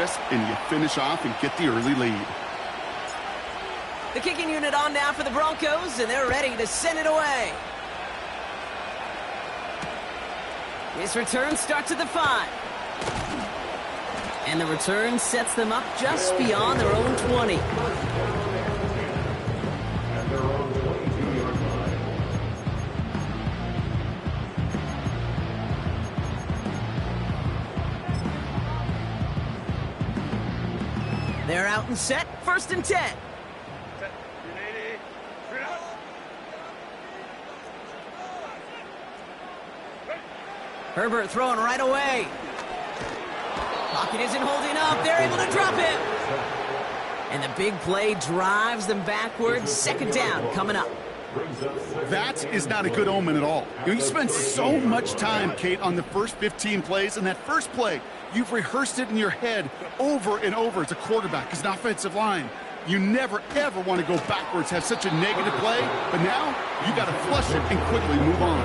crisp, and you finish off and get the early lead. The kicking unit on now for the Broncos, and they're ready to send it away. This return starts at the 5. And the return sets them up just beyond their own 20. They're out and set, 1st and 10. Herbert throwing right away. Pocket isn't holding up. They're able to drop him. And the big play drives them backwards. 2nd down coming up. That is not a good omen at all. You spend so much time, Kate, on the first 15 plays, and that first play, you've rehearsed it in your head over and over as a quarterback, as an offensive line. You never, ever want to go backwards, have such a negative play, but now you got to flush it and quickly move on.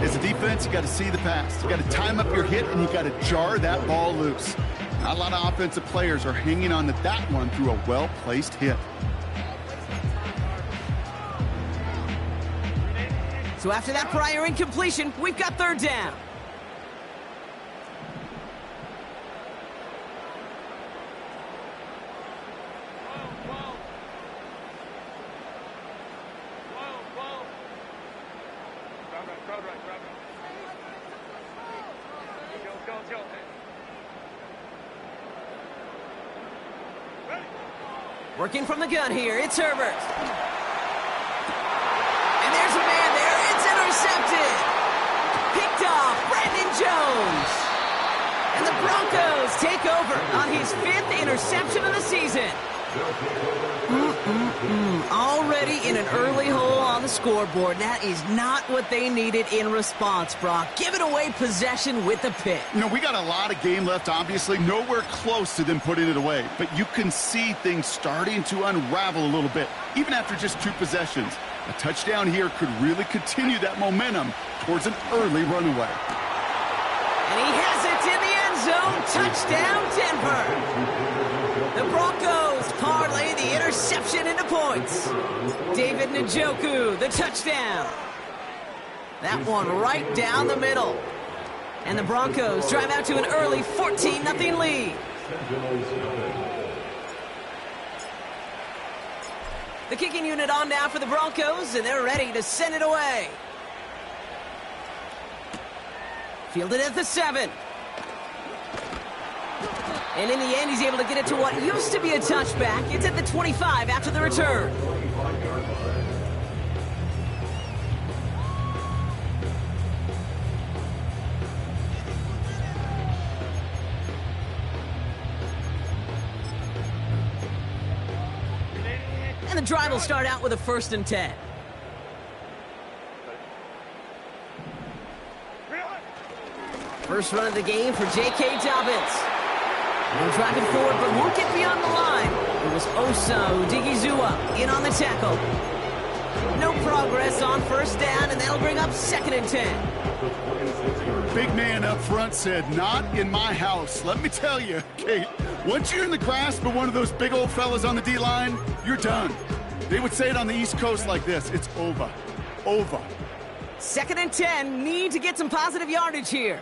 As a defense, you got to see the pass. You got to time up your hit, and you got to jar that ball loose. Not a lot of offensive players are hanging on to that one through a well-placed hit. So after that prior incompletion, we've got 3rd down. Working from the gun here, it's Herbert. And there's a man there, it's intercepted. Picked off, Brandon Jones. And the Broncos take over on his 5th interception of the season. Already in an early hole on the scoreboard. That is not what they needed in response, Brock. Giving away possession with the pick. You know, we got a lot of game left, obviously. Nowhere close to them putting it away. But you can see things starting to unravel a little bit, even after just 2 possessions. A touchdown here could really continue that momentum towards an early runaway. And he has it in the end zone. Touchdown, Denver. The Broncos parlay the interception into points. David Njoku, the touchdown. That one right down the middle. And the Broncos drive out to an early 14-0 lead. The kicking unit on now for the Broncos, and they're ready to send it away. Fielded at the 7. And in the end, he's able to get it to what used to be a touchback. It's at the 25 after the return. And the drive will start out with a 1st and 10. First run of the game for J.K. Dobbins. They're driving forward, but won't get beyond the line. It was Osa Odigizua in on the tackle. No progress on 1st down, and that'll bring up 2nd and 10. Big man up front said, "Not in my house." Let me tell you, Kate, once you're in the grasp of one of those big old fellas on the D-line, you're done. They would say it on the East Coast like this: it's over. Over. 2nd and 10, need to get some positive yardage here.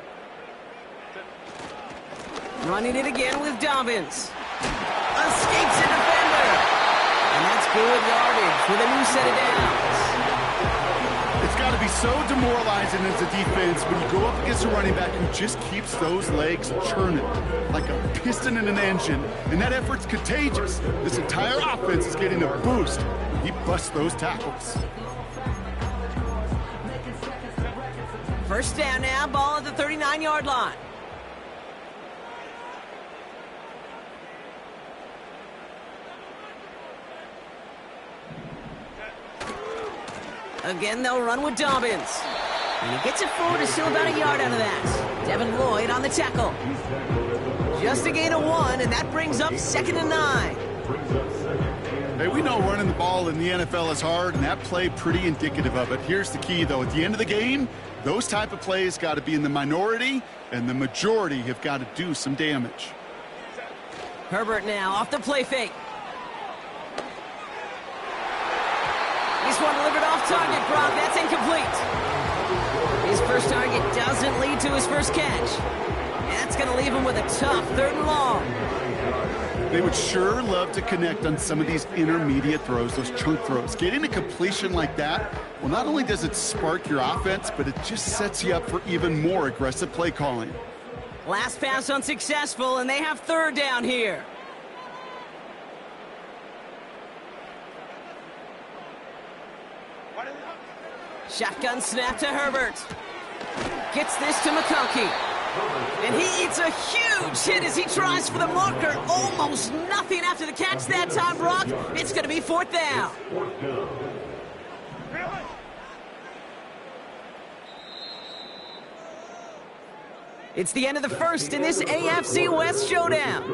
Running it again with Dobbins. Escapes a defender. And that's good yardage with a new set of downs. It's got to be so demoralizing as a defense when you go up against a running back who just keeps those legs churning like a piston in an engine, and that effort's contagious. This entire offense is getting a boost when he busts those tackles. 1st down now, ball at the 39-yard line. Again, they'll run with Dobbins. And he gets it forward, is still about a yard out of that. Devin Lloyd on the tackle. Just a gain of 1, and that brings up 2nd and 9. Hey, we know running the ball in the NFL is hard, and that play pretty indicative of it. Here's the key, though. At the end of the game, those type of plays got to be in the minority, and the majority have got to do some damage. Herbert now off the play fake. This one delivered off target, Brock. That's incomplete. His first target doesn't lead to his first catch. That's going to leave him with a tough 3rd and long. They would sure love to connect on some of these intermediate throws, those chunk throws. Getting a completion like that, well, not only does it spark your offense, but it just sets you up for even more aggressive play calling. Last pass unsuccessful, and they have 3rd down here. Shotgun snap to Herbert. Gets this to McConkey. And he eats a huge hit as he tries for the marker. Almost nothing after the catch that time, Brock. It's going to be 4th down. It's the end of the first in this AFC West showdown.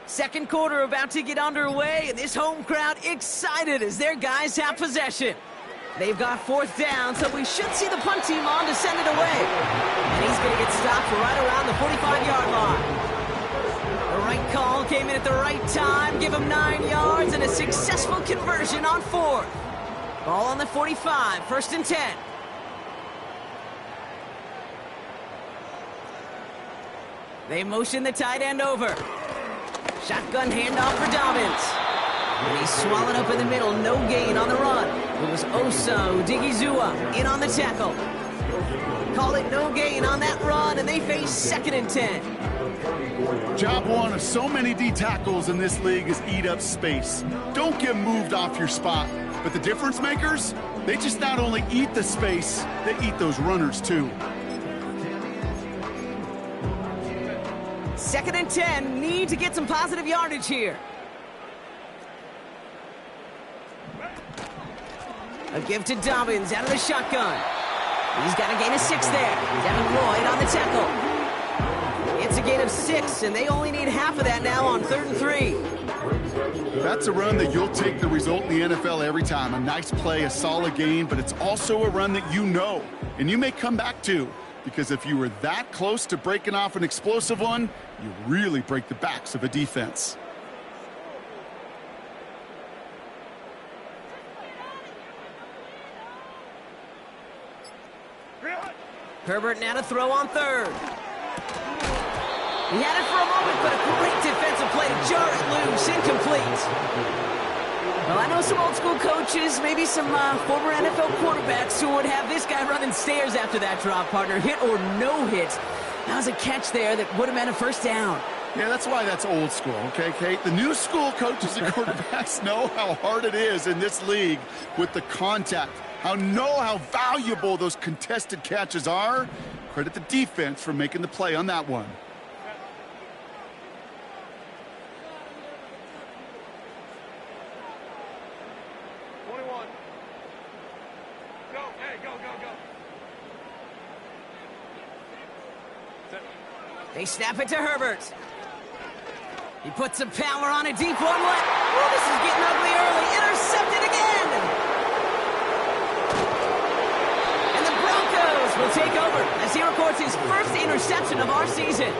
Second quarter about to get underway, and this home crowd excited as their guys have possession. They've got 4th down, so we should see the punt team on to send it away. And he's going to get stopped right around the 45-yard line. The right call came in at the right time, give him 9 yards, and a successful conversion on 4th. Ball on the 45, 1st and 10. They motion the tight end over. Shotgun handoff for Dobbins. And he's swallowed up in the middle. No gain on the run. It was Osa Odigizua in on the tackle. Call it no gain on that run, and they face 2nd and 10. Job one of so many D tackles in this league is eat up space. Don't get moved off your spot. But the difference makers, they just not only eat the space, they eat those runners too. 2nd and 10, need to get some positive yardage here. A give to Dobbins out of the shotgun. He's got a gain of 6 there. Devin Lloyd on the tackle. It's a gain of 6, and they only need half of that now on 3rd and 3. That's a run that you'll take the result in the NFL every time. A nice play, a solid gain, but it's also a run that you know, and you may come back to. Because if you were that close to breaking off an explosive one, you really break the backs of a defense. Herbert now to throw on 3rd. He had it for a moment, but a great defensive play to jar it loose, incomplete. Well, I know some old-school coaches, maybe some former NFL quarterbacks who would have this guy running stairs after that drop, partner. Hit or no hit. That was a catch there that would have meant a 1st down. Yeah, that's why that's old school, okay, Kate? The new school coaches and quarterbacks know how hard it is in this league with the contact. How valuable those contested catches are. Credit the defense for making the play on that one. They snap it to Herbert. He puts some power on a deep one. Oh, this is getting ugly early. Intercepted again. And the Broncos will take over as he records his first interception of our season.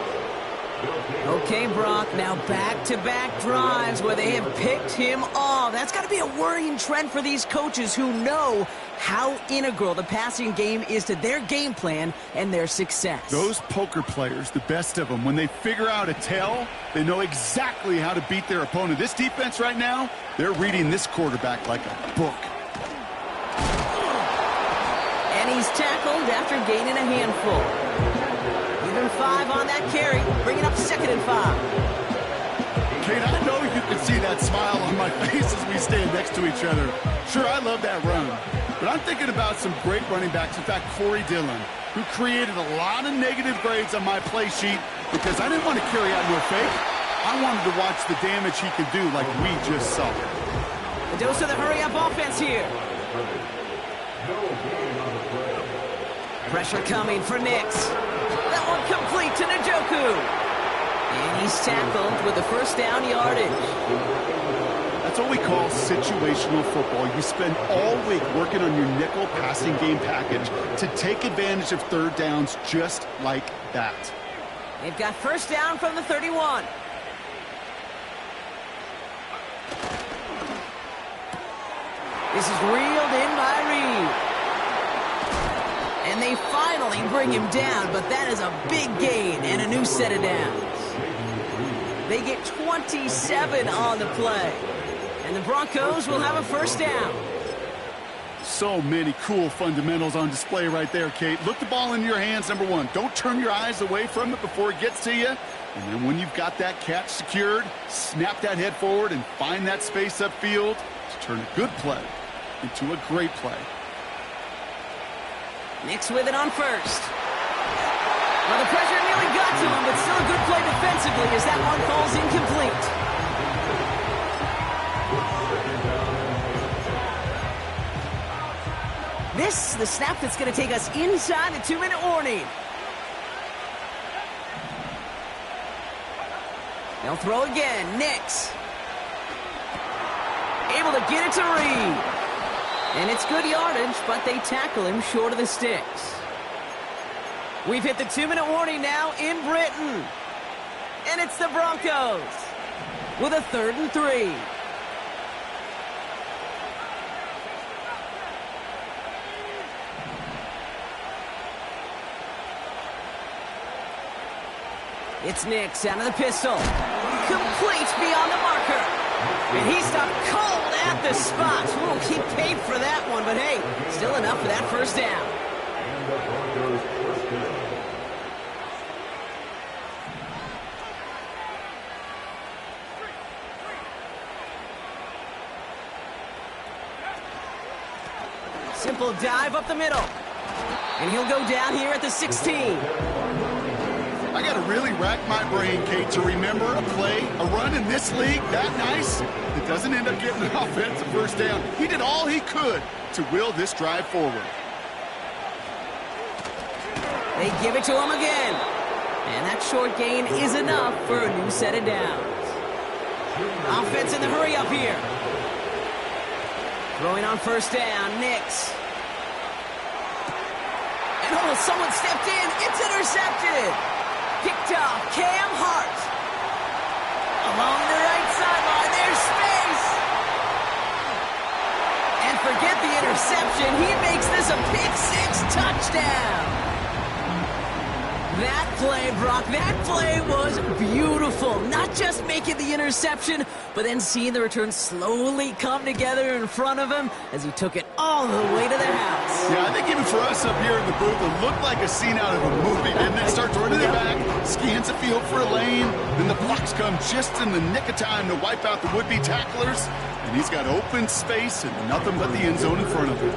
Okay, Brock, now back-to-back drives where they have picked him off. That's got to be a worrying trend for these coaches who know how integral the passing game is to their game plan and their success. Those poker players, the best of them, when they figure out a tell, they know exactly how to beat their opponent. This defense right now, they're reading this quarterback like a book. And he's tackled after gaining a handful. 5 on that carry, bringing up 2nd and 5. Kate, I know you can see that smile on my face as we stand next to each other. Sure, I love that run. But I'm thinking about some great running backs. In fact, Corey Dillon, who created a lot of negative grades on my play sheet because I didn't want to carry out no fake. I wanted to watch the damage he could do like we just saw. A dose of the hurry-up offense here. Pressure coming for Nix. That one complete to Njoku. And he's tackled with the first down yardage. That's what we call situational football. You spend all week working on your nickel passing game package to take advantage of third downs just like that. They've got first down from the 31. This is reeled in by Reed. And they finally bring him down, but that is a big gain and a new set of downs. They get 27 on the play. And the Broncos will have a first down. So many cool fundamentals on display right there, Kate. Look the ball in your hands, number one. Don't turn your eyes away from it before it gets to you. And then when you've got that catch secured, snap that head forward and find that space upfield to turn a good play into a great play. Nix with it on first. Well, the pressure nearly got to him, but still a good play defensively as that one falls incomplete. This is the snap that's going to take us inside the 2-minute warning. They'll throw again. Nix. Able to get it to Reed. And it's good yardage, but they tackle him short of the sticks. We've hit the 2-minute warning now in Britain. And it's the Broncos with a 3rd and 3. It's Nix out of the pistol. Complete beyond the marker. And he stopped cold at the spot. We'll keep paid for that one, but hey, still enough for that first down. Simple dive up the middle. And he'll go down here at the 16. I got to really rack my brain, Kate, to remember a play, a run in this league that nice that doesn't end up getting an offensive first down. He did all he could to will this drive forward. They give it to him again. And that short gain is enough for a new set of downs. Offense in the hurry up here. Throwing on first down, Nix. And oh, someone stepped in. It's intercepted. Picked off, Cam Hart. Along the right sideline, there's space. And forget the interception. He makes this a pick-6 touchdown. That play, Brock, that play was beautiful. Not just making the interception, but then seeing the return slowly come together in front of him as he took it all the way to the house. Yeah, I think even for us up here in the booth, it looked like a scene out of a movie, didn't it? Starts running it back, scans the field for a lane, then the blocks come just in the nick of time to wipe out the would-be tacklers, and he's got open space and nothing but the end zone in front of him.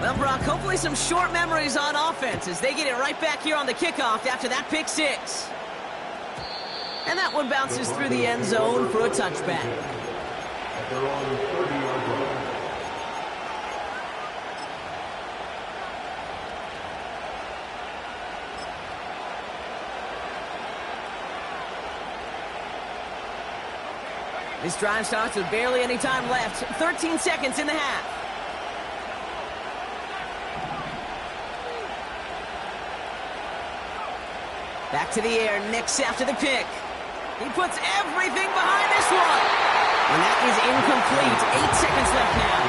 Well, Brock, hopefully some short memories on offense as they get it right back here on the kickoff after that pick-6. And that one bounces through the end zone for a touchback. This drive starts with barely any time left. 13 seconds in the half. Back to the air, Nix after the pick. He puts everything behind this one. And that is incomplete. 8 seconds left now.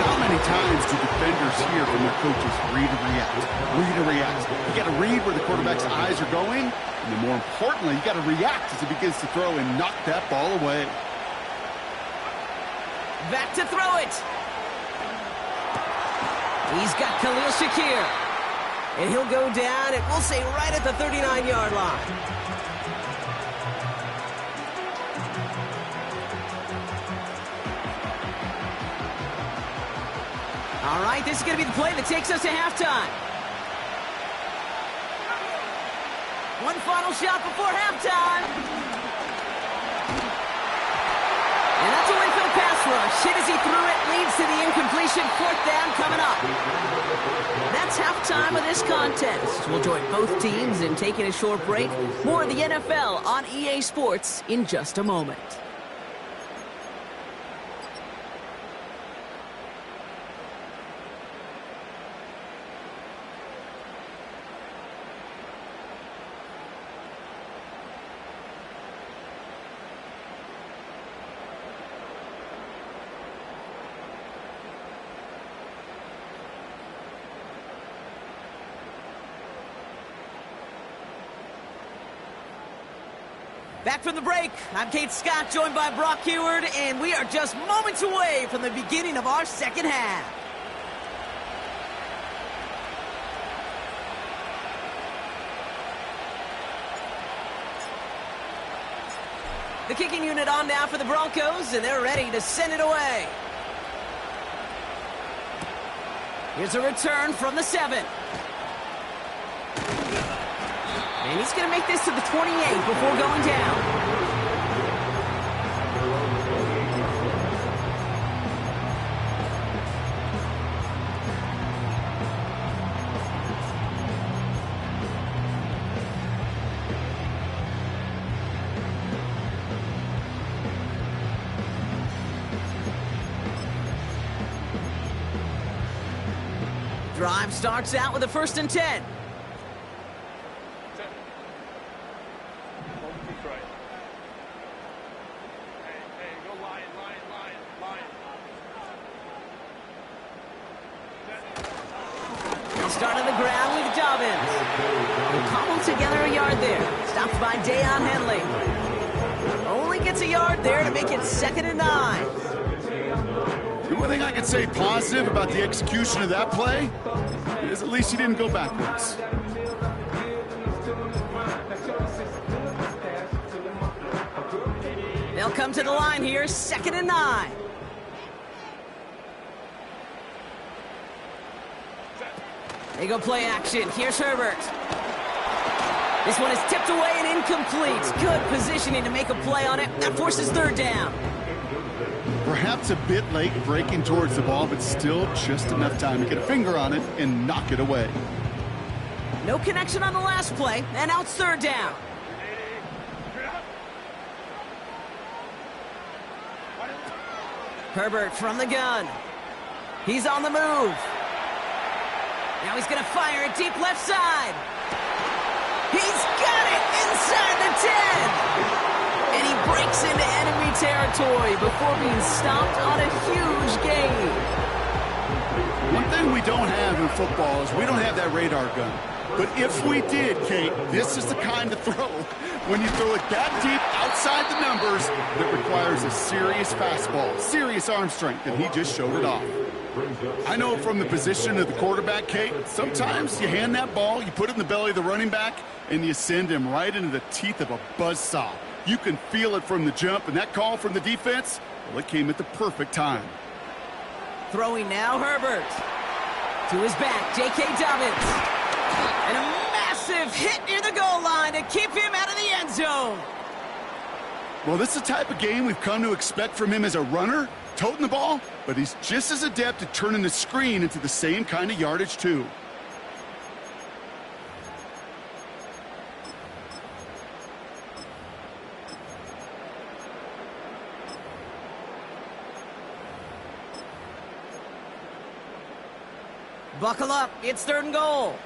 How many times do defenders hear from their coaches, read and react, read and react? You got to read where the quarterback's eyes are going, and then more importantly, you got to react as he begins to throw and knock that ball away. Back to throw it. He's got Khalil Shakir. And he'll go down, and we'll say right at the 39-yard line. All right, this is going to be the play that takes us to halftime. One final shot before halftime. And that's a Winfield pass rush. Hit as he threw it, leads to the incompletion. Fourth down coming up. That's halftime of this contest. We'll join both teams in taking a short break. More of the NFL on EA Sports in just a moment. Back from the break, I'm Kate Scott, joined by Brock Heward, and we are just moments away from the beginning of our second half. The kicking unit on now for the Broncos, and they're ready to send it away. Here's a return from the 7. And he's going to make this to the 28 before going down. Drive starts out with a 1st and 10. Start on the ground with Dobbins. He'll cobble together a yard there. Stopped by Deion Henley. Only gets a yard there to make it 2nd and 9. The one thing I can say positive about the execution of that play is at least he didn't go backwards. They'll come to the line here, 2nd and 9. They go play action. Here's Herbert. This one is tipped away and incomplete. Good positioning to make a play on it. That forces 3rd down. Perhaps a bit late breaking towards the ball, but still just enough time to get a finger on it and knock it away. No connection on the last play, and now it's 3rd down. Herbert from the gun. He's on the move. Now he's going to fire it deep left side. He's got it inside the 10. And he breaks into enemy territory before being stopped on a huge gain. One thing we don't have in football is we don't have that radar gun. But if we did, Kate, this is the kind of throw when you throw it that deep outside the numbers that requires a serious fastball, serious arm strength, and he just showed it off. I know from the position of the quarterback, Kate, sometimes you hand that ball, you put it in the belly of the running back, and you send him right into the teeth of a buzzsaw. You can feel it from the jump, and that call from the defense, well, it came at the perfect time. Throwing now, Herbert. To his back, J.K. Dobbins. And a massive hit near the goal line to keep him out of the end zone. Well, this is the type of game we've come to expect from him as a runner, toting the ball, but he's just as adept at turning the screen into the same kind of yardage, too. Buckle up, it's 3rd and goal.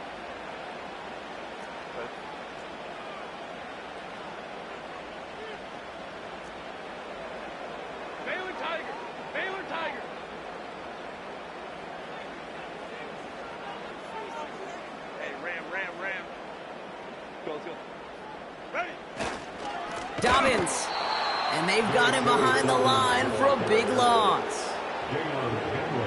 Dobbins. And they've got him behind the line for a big loss.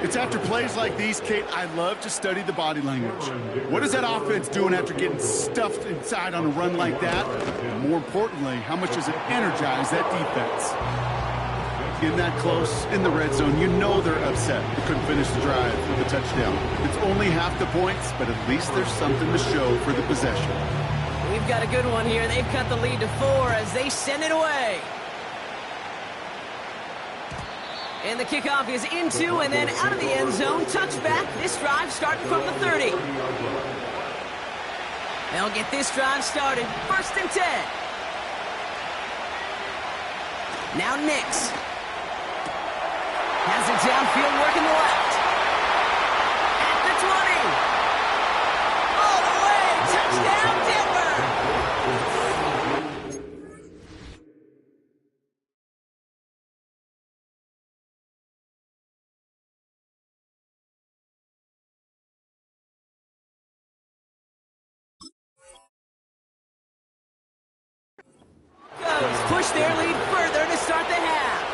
It's after plays like these, Kate, I love to study the body language. What is that offense doing after getting stuffed inside on a run like that? And more importantly, how much does it energize that defense? Getting that close in the red zone, you know they're upset. They couldn't finish the drive with a touchdown. It's only half the points, but at least there's something to show for the possession. We've got a good one here. They've cut the lead to 4 as they send it away. And the kickoff is into and then out of the end zone. Touchback. This drive starting from the 30. They'll get this drive started. 1st and 10. Now Nix. Has it downfield, working the left. At the 20. All the way. Touchdown, Denver. Push their lead further to start the half.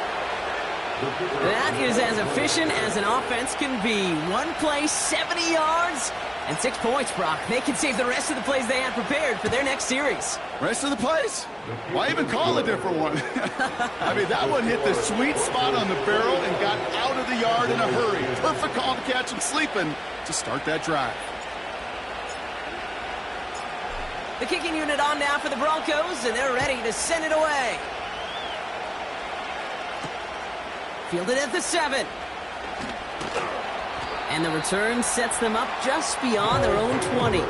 That is as efficient as an offense can be. One play, 70 yards, and 6 points, Brock. They can save the rest of the plays they had prepared for their next series. Rest of the plays? Why even call a different one? I mean, that one hit the sweet spot on the barrel and got out of the yard in a hurry. Perfect call to catch and sleeping to start that drive. The kicking unit on now for the Broncos, and they're ready to send it away. Fielded at the 7. And the return sets them up just beyond their own 20.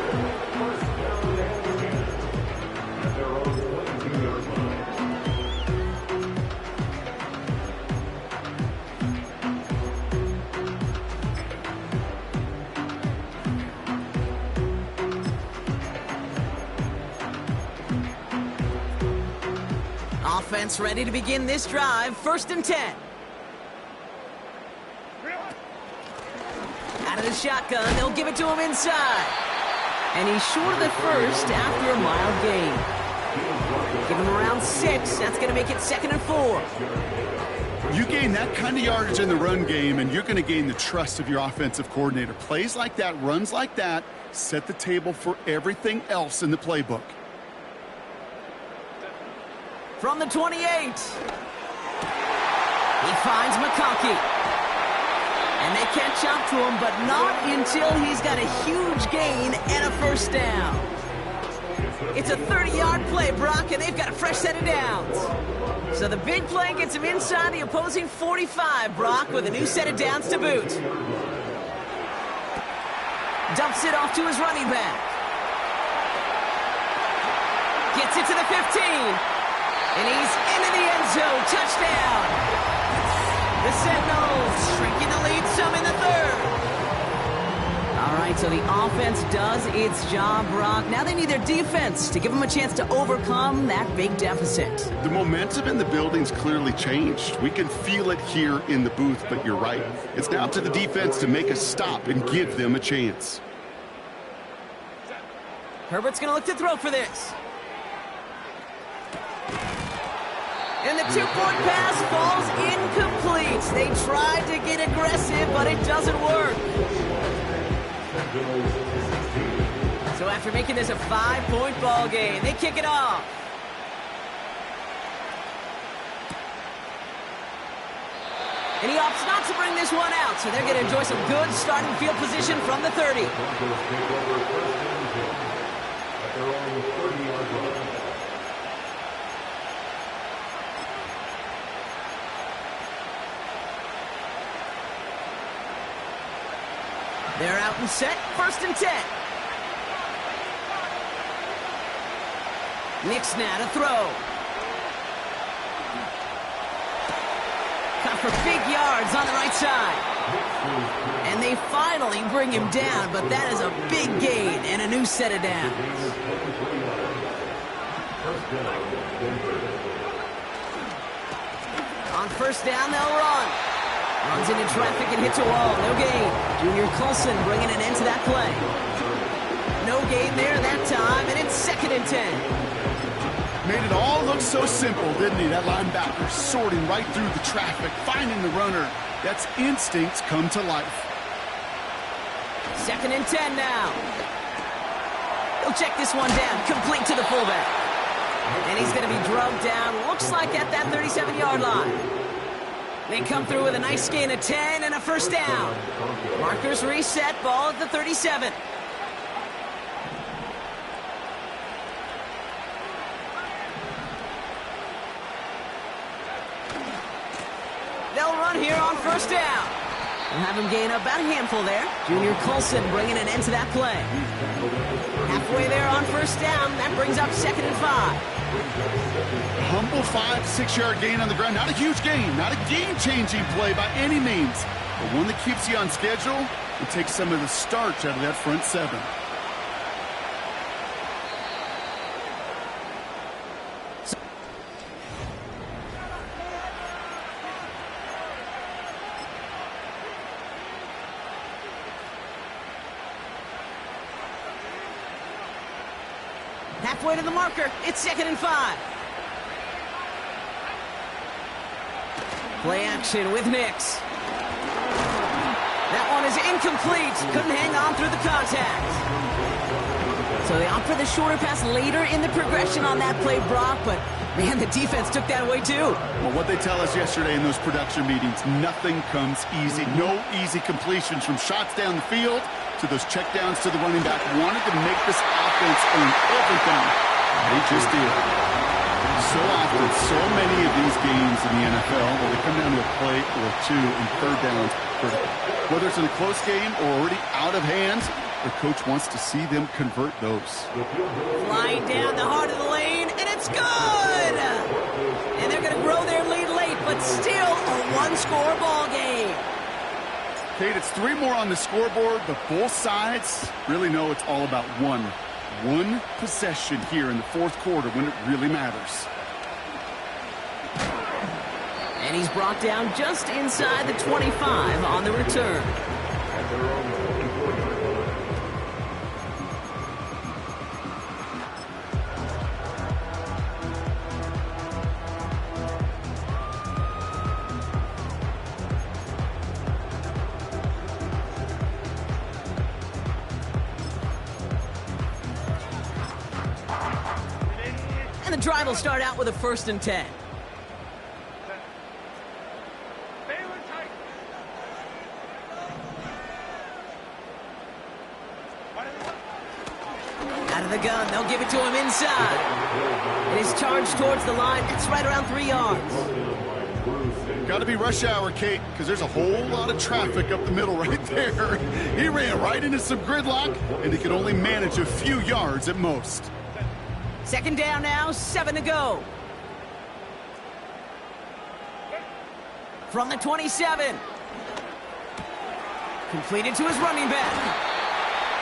Offense ready to begin this drive. 1st and 10. Out of the shotgun, they'll give it to him inside. And he's short of the first after a mild gain. Give him around 6. That's going to make it 2nd and 4. You gain that kind of yardage in the run game, and you're going to gain the trust of your offensive coordinator. Plays like that, runs like that, set the table for everything else in the playbook. From the 28. He finds McConkey. And they catch up to him, but not until he's got a huge gain and a 1st down. It's a 30-yard play, Brock, and they've got a fresh set of downs. So the big play gets him inside the opposing 45, Brock, with a new set of downs to boot. Dumps it off to his running back. Gets it to the 15. And he's into the end zone. Touchdown. The Sentinels shrinking the lead some in the 3rd. All right, so the offense does its job, Brock. Now they need their defense to give them a chance to overcome that big deficit. The momentum in the building's clearly changed. We can feel it here in the booth, but you're right. It's now to the defense to make a stop and give them a chance. Herbert's going to look to throw for this. And the 2-point pass falls incomplete. They tried to get aggressive, but it doesn't work. So after making this a 5-point ball game, they kick it off. And he opts not to bring this one out, so they're going to enjoy some good starting field position from the 30. They're out and set. 1st and 10. Nix now to throw. Cut for big yards on the right side. And they finally bring him down, but that is a big gain and a new set of downs. On 1st down, they'll run. Runs into traffic and hits a wall. No gain. Junior Coulson bringing an end to that play. No gain there that time, and it's 2nd and 10. Made it all look so simple, didn't he? That linebacker sorting right through the traffic, finding the runner. That's instincts come to life. 2nd and 10 now. He'll check this one down, complete to the fullback. And he's going to be drugged down, looks like at that 37-yard line. They come through with a nice gain of 10 and a first down. Markers reset, ball at the 37. They'll run here on first down. We'll have him gain about a handful there. Junior Colson bringing an end to that play. Halfway there on first down. That brings up 2nd and 5. Humble 5 to 6 yard gain on the ground. Not a huge gain, not a game-changing play by any means, but one that keeps you on schedule and takes some of the starch out of that front 7. Halfway to the marker. It's 2nd and 5. Play action with Nix. That one is incomplete. Couldn't hang on through the contact. So they opt for the shorter pass later in the progression on that play, Brock, but man, the defense took that away too. Well, what they tell us yesterday in those production meetings, nothing comes easy. No easy completions from shots down the field to those checkdowns to the running back. Wanted to make this offense own everything. They just did. So often, so many of these games in the NFL, where they come down to a play or two and third downs critical. Whether it's in a close game or already out of hands, the coach wants to see them convert those. Flying down the heart of the lane, and it's good! And they're going to grow their lead late, but still a one-score ball game. Kate, it's 3 more on the scoreboard, but both sides really know it's all about one possession here in the 4th quarter when it really matters. And he's brought down just inside the 25 on the return. The drive will start out with a 1st and 10. Out of the gun, they'll give it to him inside. And he's charged towards the line. That's right around 3 yards. Got to be rush hour, Kate, because there's a whole lot of traffic up the middle right there. He ran right into some gridlock, and he could only manage a few yards at most. 2nd down now, 7 to go. From the 27. Completed to his running back.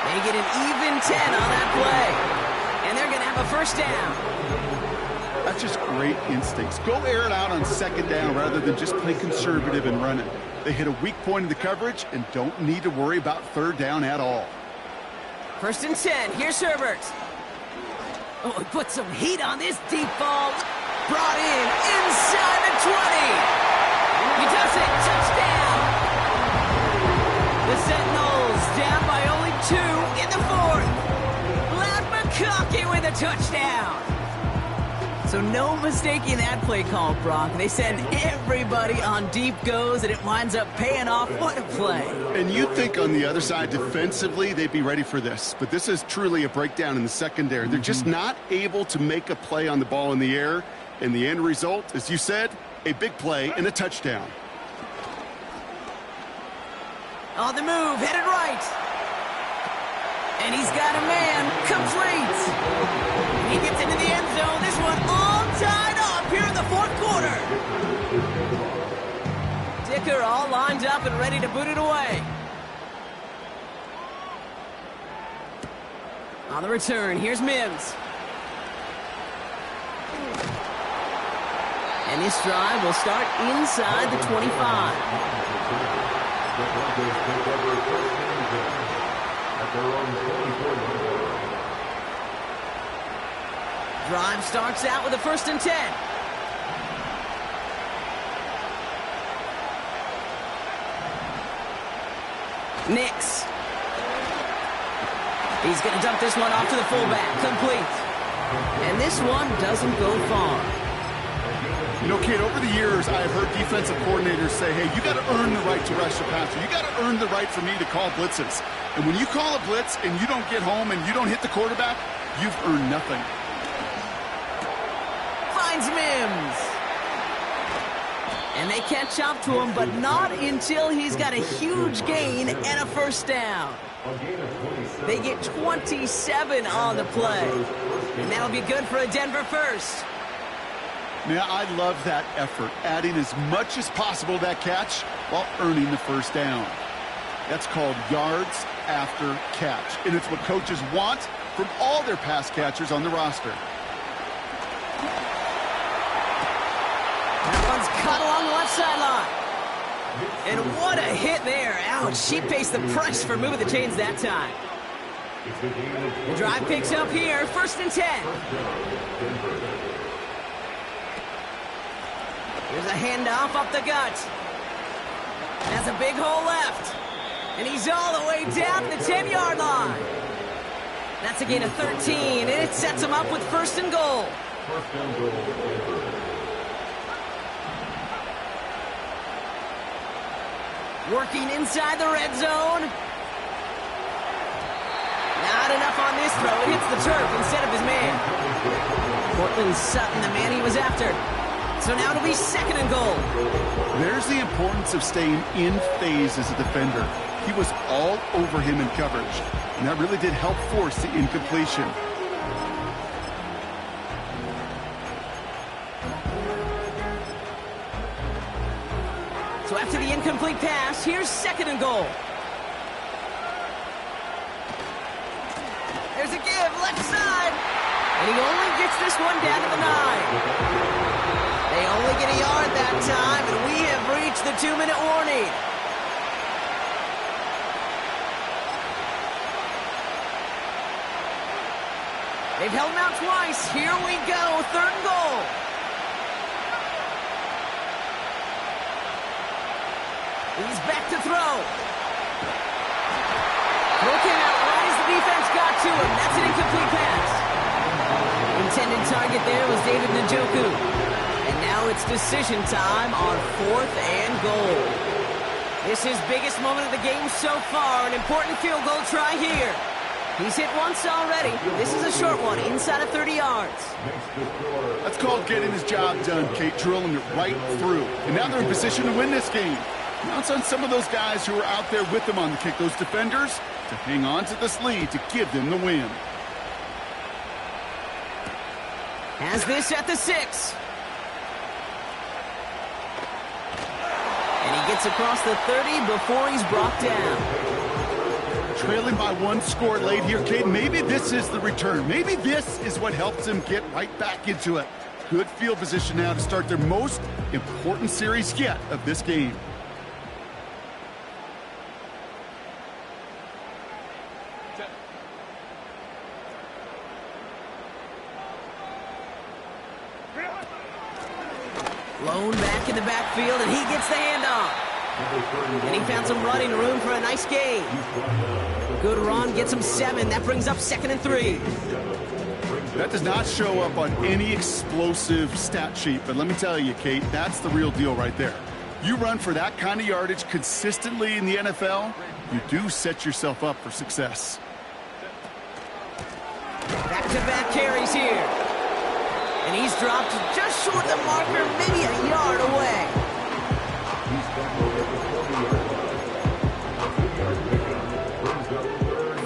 They get an even 10 on that play. And they're going to have a first down. That's just great instincts. Go air it out on 2nd down rather than just play conservative and run it. They hit a weak point in the coverage and don't need to worry about 3rd down at all. 1st and 10. Here's Herbert. Oh, he put some heat on this deep ball. Brought in inside the 20. He does it. Touchdown. The Sentinels down by only 2 in the 4th. Vlad McConkey with a touchdown. So no mistaking that play call, Brock. They send everybody on deep goes, and it winds up paying off. What a play. And you'd think on the other side, defensively, they'd be ready for this. But this is truly a breakdown in the secondary. They're just not able to make a play on the ball in the air. And the end result, as you said, a big play and a touchdown. On the move, headed right. And he's got a man, complete. He gets into the end zone. This one all tied up here in the 4th quarter. Dicker all lined up and ready to boot it away. On the return, here's Mims. And this drive will start inside the 25. Drive starts out with a 1st and 10. Nix. He's going to dump this one off to the fullback. Complete. And this one doesn't go far. You know, Kate, over the years, I've heard defensive coordinators say, hey, you got to earn the right to rush the passer. You got to earn the right for me to call blitzes. And when you call a blitz and you don't get home and you don't hit the quarterback, you've earned nothing. Finds Mims. And they catch up to him, but not until he's got a huge gain and a first down. They get 27 on the play. And that'll be good for a Denver first. Now, I love that effort, adding as much as possible to that catch while earning the first down. That's called yards after catch, and it's what coaches want from all their pass catchers on the roster. That one's cut along the left sideline. And what a hit there. Ouch, she pays the price for moving the chains that time. The drive picks up here, 1st and 10. Here's a handoff up the gut. Has a big hole left. And he's all the way down to the 10-yard line. That's a gain of 13, and it sets him up with 1st and goal. Working inside the red zone. Not enough on this throw. It hits the turf instead of his man. Cortland Sutton, the man he was after. So now it'll be 2nd and goal. There's the importance of staying in phase as a defender. He was all over him in coverage, and that really did help force the incompletion. So after the incomplete pass, here's 2nd and goal. There's a give, left side. And he only gets this one down to the 9. They only get a yard that time, and we have reached the 2-minute warning. They've held him out twice. Here we go, 3rd and goal. He's back to throw. Looking out right as the defense got to him. That's an incomplete pass. Intended target there was David Njoku. And now it's decision time on 4th and goal. This is biggest moment of the game so far. An important field goal try here. He's hit once already. This is a short one, inside of 30 yards. That's called getting his job done, Kate, drilling it right through. And now they're in position to win this game. Now it's on some of those guys who are out there with them on the kick, those defenders, to hang on to this lead to give them the win. Has this at the 6. And he gets across the 30 before he's brought down. Trailing by 1 score late here, Kate. Maybe this is the return. Maybe this is what helps them get right back into it. Good field position now to start their most important series yet of this game. Lone back in the backfield, and he gets the handoff. And he found some running room for a nice gain. Good run, gets him 7. That brings up 2nd and 3. That does not show up on any explosive stat sheet, but let me tell you, Kate, that's the real deal right there. You run for that kind of yardage consistently in the NFL, you do set yourself up for success. Back-to-back carries here. And he's dropped just short of the marker, maybe a yard away.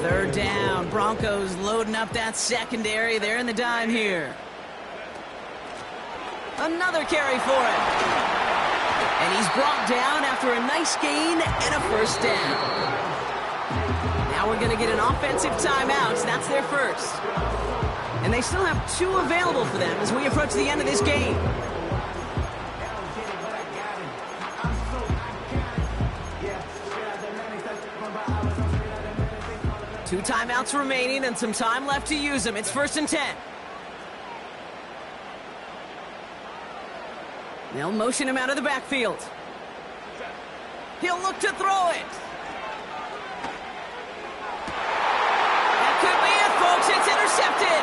Third down. Broncos loading up that secondary. They're in the dime here. Another carry for him. And he's brought down after a nice gain and a first down. Now we're going to get an offensive timeout. That's their first. And they still have 2 available for them as we approach the end of this game. Two timeouts remaining and some time left to use them. It's 1st and 10. They'll motion him out of the backfield. He'll look to throw it. It's intercepted.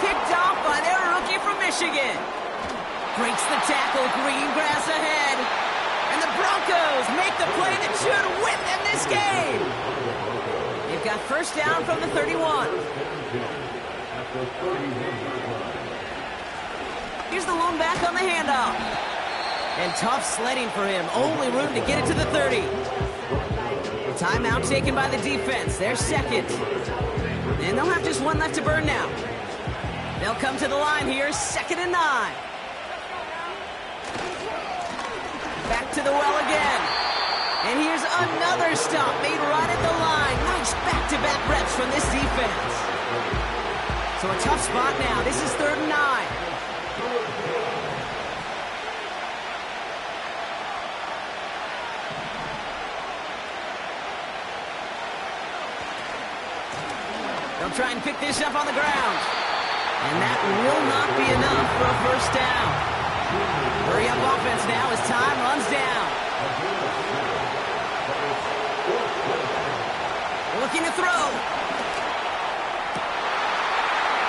Picked off by their rookie from Michigan. Breaks the tackle. Green grass ahead. And the Broncos make the play that should win them this game. They've got first down from the 31. Here's the lone back on the handoff. And tough sledding for him. Only room to get it to the 30. Timeout taken by the defense. They're second. And they'll have just one left to burn now. They'll come to the line here, 2nd and 9. Back to the well again. And here's another stop made right at the line. Nice back-to-back reps from this defense. So a tough spot now. This is 3rd and 9. They'll try and pick this up on the ground. And that will not be enough for a first down. Hurry up offense now as time runs down. Looking to throw.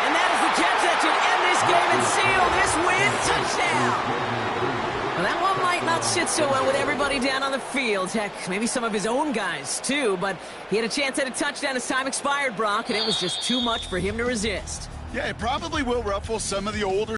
And that is the catch that should end this game and seal this win. Touchdown. Well, that one might not sit so well with everybody down on the field. Heck, maybe some of his own guys too, but he had a chance at a touchdown as time expired, Brock, and it was just too much for him to resist. Yeah, it probably will ruffle some of the older